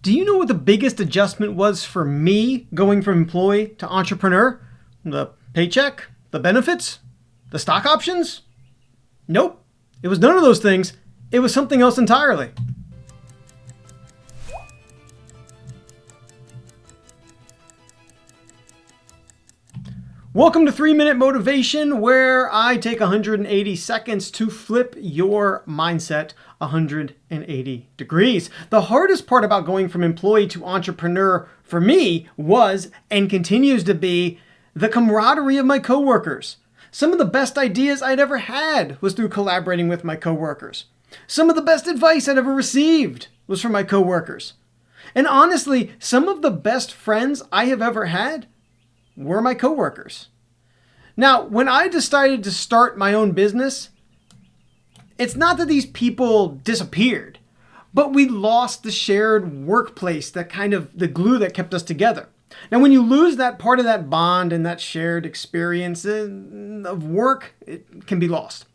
Do you know what the biggest adjustment was for me going from employee to entrepreneur? The paycheck? The benefits? The stock options? Nope. It was none of those things. It was something else entirely. Welcome to 3-Minute Motivation, where I take 180 seconds to flip your mindset 180 degrees. The hardest part about going from employee to entrepreneur for me was, and continues to be, the camaraderie of my coworkers. Some of the best ideas I'd ever had was through collaborating with my coworkers. Some of the best advice I'd ever received was from my coworkers. And honestly, some of the best friends I have ever had were my coworkers. Now, when I decided to start my own business, it's not that these people disappeared, but we lost the shared workplace, that kind of the glue that kept us together. Now, when you lose that part of that bond and that shared experience of work, it can be lost.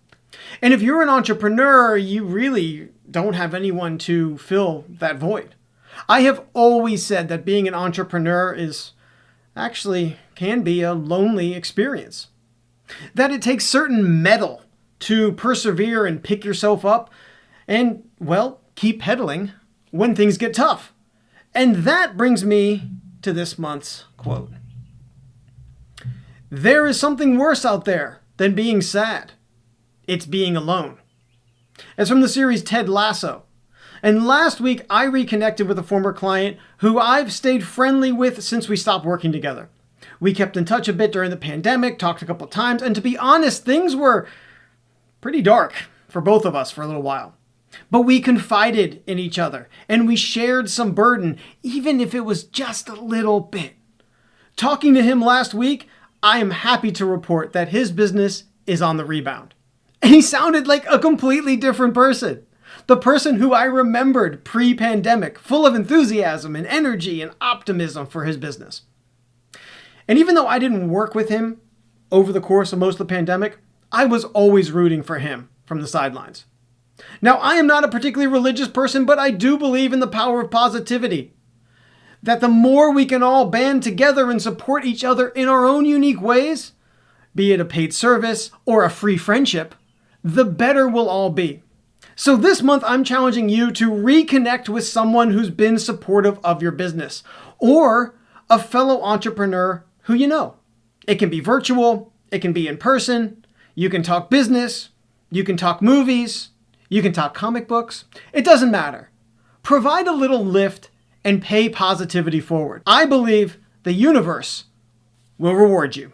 And if you're an entrepreneur, you really don't have anyone to fill that void. I have always said that being an entrepreneur can be a lonely experience. That it takes certain mettle to persevere and pick yourself up and, keep pedaling when things get tough. And that brings me to this month's quote. There is something worse out there than being sad. It's being alone. It's from the series Ted Lasso. And last week, I reconnected with a former client who I've stayed friendly with since we stopped working together. We kept in touch a bit during the pandemic, talked a couple of times, and to be honest, things were pretty dark for both of us for a little while. But we confided in each other, and we shared some burden, even if it was just a little bit. Talking to him last week, I am happy to report that his business is on the rebound. And he sounded like a completely different person. The person who I remembered pre-pandemic, full of enthusiasm and energy and optimism for his business. And even though I didn't work with him over the course of most of the pandemic, I was always rooting for him from the sidelines. Now, I am not a particularly religious person, but I do believe in the power of positivity. That the more we can all band together and support each other in our own unique ways, be it a paid service or a free friendship, the better we'll all be. So this month, I'm challenging you to reconnect with someone who's been supportive of your business, or a fellow entrepreneur who you know. It can be virtual, it can be in person, you can talk business, you can talk movies, you can talk comic books. It doesn't matter. Provide a little lift and pay positivity forward. I believe the universe will reward you.